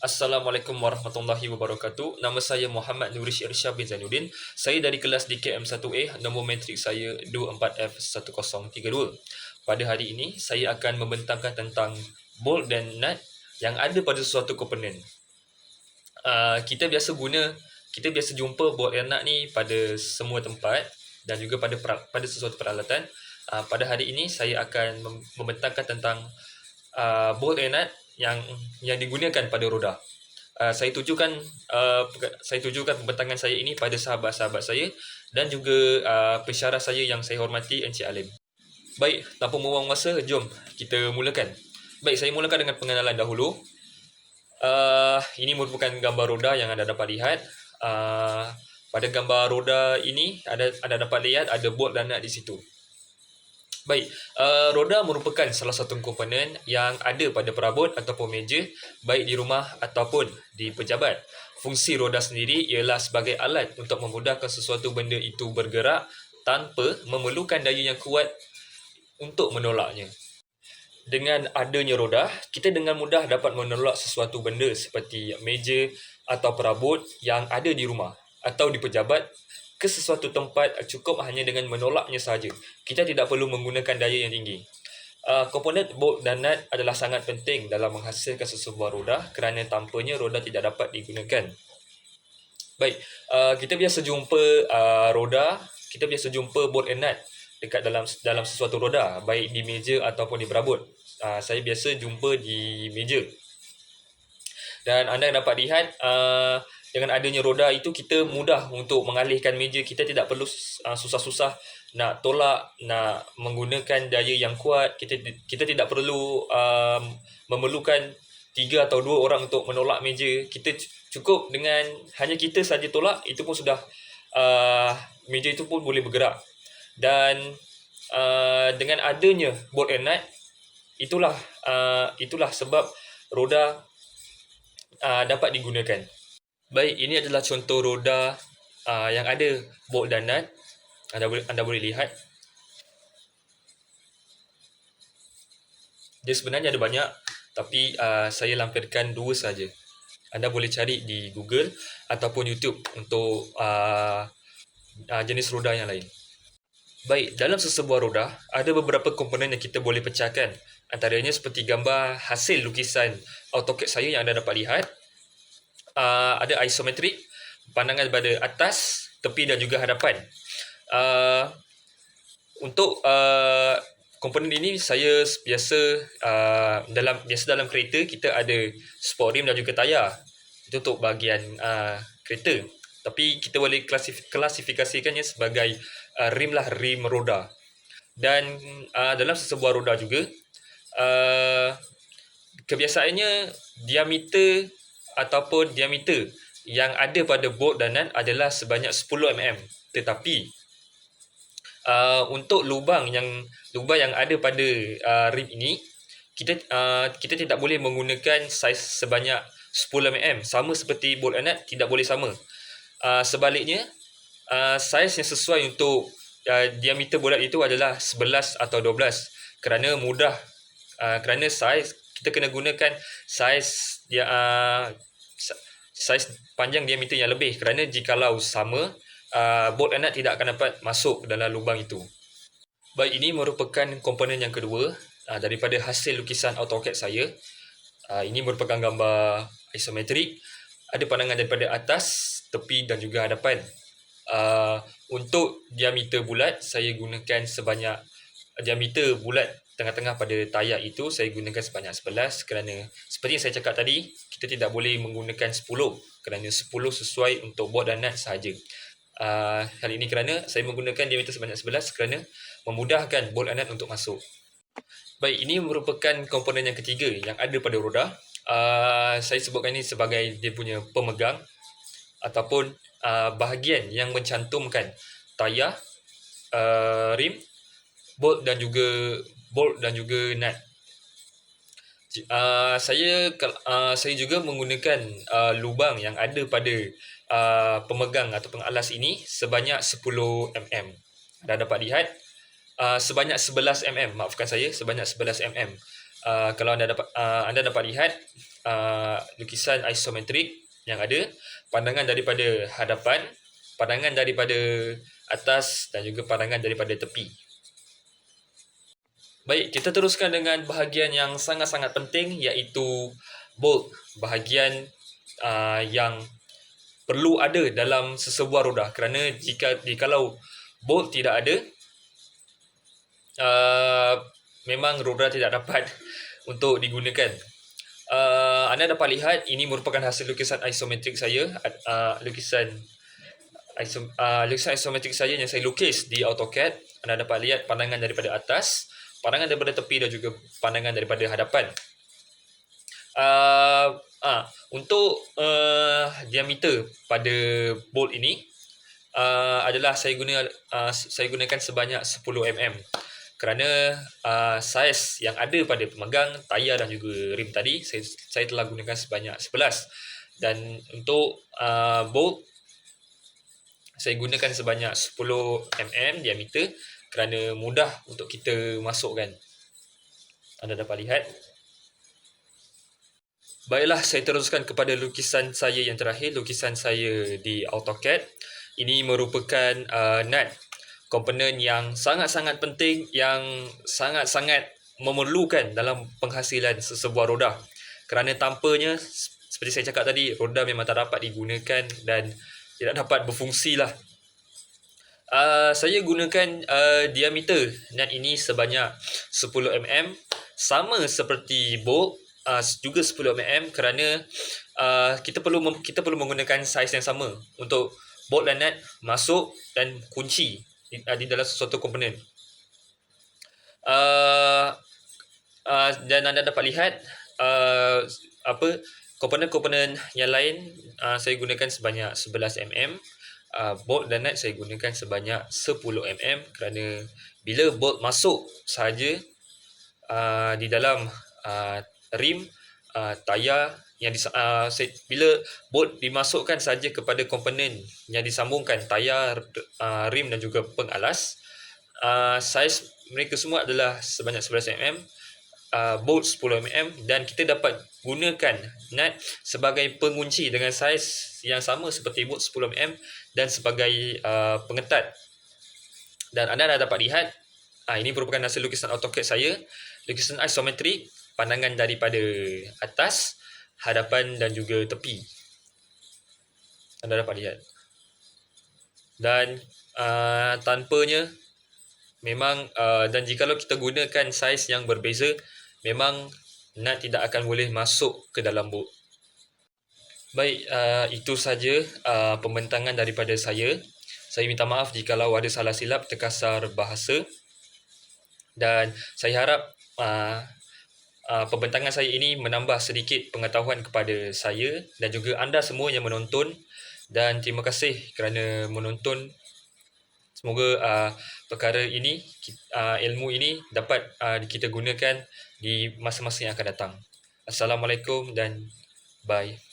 Assalamualaikum warahmatullahi wabarakatuh. Nama saya Muhammad Nurish Irsyad bin Zainuddin. Saya dari kelas DKM1A, nombor matrik saya 24F1032. Pada hari ini, saya akan membentangkan tentang bolt dan nut yang ada pada sesuatu komponen. Kita biasa jumpa bolt dan nut ni pada semua tempat dan juga pada sesuatu peralatan. Pada hari ini, saya akan membentangkan tentang bolt and nut yang digunakan pada roda. Saya tujukan pembentangan saya ini pada sahabat-sahabat saya dan juga pensyarah saya yang saya hormati, Encik Alim. Baik, tanpa membuang masa, jom kita mulakan. Baik, saya mulakan dengan pengenalan dahulu. Ini merupakan gambar roda yang anda dapat lihat. Pada gambar roda ini anda dapat lihat ada bolt dan nut di situ. Baik, roda merupakan salah satu komponen yang ada pada perabot ataupun meja, baik di rumah ataupun di pejabat. Fungsi roda sendiri ialah sebagai alat untuk memudahkan sesuatu benda itu bergerak tanpa memerlukan daya yang kuat untuk menolaknya. Dengan adanya roda, kita dengan mudah dapat menolak sesuatu benda seperti meja atau perabot yang ada di rumah atau di pejabat ke sesuatu tempat cukup hanya dengan menolaknya sahaja. Kita tidak perlu menggunakan daya yang tinggi. Komponen bolt dan nut adalah sangat penting dalam menghasilkan sesebuah roda kerana tanpanya roda tidak dapat digunakan. Baik, kita biasa jumpa bolt and nut dekat dalam sesuatu roda, baik di meja ataupun di perabot. Saya biasa jumpa di meja. Dan anda dapat lihat dengan adanya roda itu kita mudah untuk mengalihkan meja. Kita tidak perlu susah-susah nak tolak, nak menggunakan daya yang kuat. Kita tidak perlu memerlukan 3 atau 2 orang untuk menolak meja. Kita cukup dengan hanya kita saja tolak, itu pun sudah meja itu pun boleh bergerak. Dan dengan adanya bolt and nut, itulah sebab roda dapat digunakan. Baik, ini adalah contoh roda yang ada bolt dan nut. Anda boleh lihat. Dia sebenarnya ada banyak, tapi saya lampirkan 2 saja. Anda boleh cari di Google ataupun YouTube untuk jenis roda yang lain. Baik, dalam sesebuah roda, ada beberapa komponen yang kita boleh pecahkan. Antaranya seperti gambar hasil lukisan AutoCAD saya yang anda dapat lihat. Ada isometrik, pandangan pada atas, tepi dan juga hadapan. Untuk komponen ini saya biasa dalam kereta kita ada sport rim dan juga tayar. Itu untuk bahagian kereta. Tapi kita boleh klasifikasikannya sebagai rim roda. Dan dalam sesebuah roda juga kebiasaannya diameter yang ada pada bolt dan nut adalah sebanyak 10 mm. Tetapi untuk lubang yang ada pada rim ini, kita tidak boleh menggunakan saiz sebanyak 10 mm. Sama seperti bolt dan nut, tidak boleh sama. Sebaliknya, saiz yang sesuai untuk diameter bulat itu adalah 11 atau 12. Kerana saiz, kita kena gunakan saiz panjang diameter yang lebih. Kerana jikalau sama, bolt and nut tidak akan dapat masuk ke dalam lubang itu. Baik, ini merupakan komponen yang kedua daripada hasil lukisan AutoCAD saya. Ini merupakan gambar isometrik. Ada pandangan daripada atas, tepi dan juga hadapan. Untuk diameter bulat, saya gunakan sebanyak diameter bulat tengah-tengah pada tayar itu saya gunakan sebanyak 11 kerana seperti yang saya cakap tadi, kita tidak boleh menggunakan 10 kerana 10 sesuai untuk bolt dan nut sahaja. Hal ini kerana saya menggunakan diameter sebanyak 11 kerana memudahkan bolt dan nut untuk masuk. Baik, ini merupakan komponen yang ketiga yang ada pada roda. Saya sebutkan ini sebagai dia punya pemegang ataupun bahagian yang mencantumkan tayar, rim, bolt dan juga nut. Saya juga menggunakan lubang yang ada pada pemegang atau pengalas ini sebanyak 10 mm. Anda dapat lihat sebanyak 11 mm. Maafkan saya, sebanyak 11 mm. Kalau anda dapat lihat lukisan isometrik yang ada, pandangan daripada hadapan, pandangan daripada atas dan juga pandangan daripada tepi. Baik, kita teruskan dengan bahagian yang sangat-sangat penting, iaitu bolt, bahagian yang perlu ada dalam sesebuah roda, kerana jikalau bolt tidak ada, memang roda tidak dapat untuk digunakan. Anda dapat lihat ini merupakan hasil lukisan isometrik saya, lukisan isometrik saya yang saya lukis di AutoCAD. Anda dapat lihat pandangan daripada atas, pandangan daripada tepi dan juga pandangan daripada hadapan. Untuk diameter pada bolt ini adalah saya gunakan sebanyak 10 mm, kerana saiz yang ada pada pemegang, tayar dan juga rim tadi saya telah gunakan sebanyak 11, dan untuk bolt saya gunakan sebanyak 10 mm diameter kerana mudah untuk kita masukkan. Anda dapat lihat. Baiklah, saya teruskan kepada lukisan saya yang terakhir, lukisan saya di AutoCAD. Ini merupakan nut, komponen yang sangat-sangat penting, yang sangat-sangat memerlukan dalam penghasilan sesebuah roda. Kerana tanpanya, seperti saya cakap tadi, roda memang tak dapat digunakan dan tidak dapat berfungsi lah. Saya gunakan diameter nut ini sebanyak 10 mm, sama seperti bolt, juga 10 mm, kerana kita perlu menggunakan saiz yang sama untuk bolt dan nut masuk dan kunci di dalam sesuatu komponen. Dan anda dapat lihat komponen-komponen yang lain saya gunakan sebanyak 11 mm. Bolt dan nut saya gunakan sebanyak 10 mm, kerana bila bolt masuk sahaja di dalam rim, tayar yang bila bolt dimasukkan saja kepada komponen yang disambungkan, tayar, rim dan juga pengalas, saiz mereka semua adalah sebanyak 11 mm, bolt 10 mm, dan kita dapat gunakan nut sebagai pengunci dengan saiz yang sama seperti bolt 10 mm dan sebagai pengetat. Dan anda dah dapat lihat, ini merupakan hasil lukisan AutoCAD saya, lukisan isometrik, pandangan daripada atas, hadapan dan juga tepi. Anda dapat lihat. Dan tanpanya memang dan jikalau kita gunakan saiz yang berbeza, memang nut tidak akan boleh masuk ke dalam bolt. Baik, itu saja pembentangan daripada saya. Saya minta maaf jikalau ada salah silap, terkasar bahasa, dan saya harap pembentangan saya ini menambah sedikit pengetahuan kepada saya dan juga anda semua yang menonton, dan terima kasih kerana menonton. Semoga perkara ini, ilmu ini dapat kita gunakan di masa-masa yang akan datang. Assalamualaikum dan bye.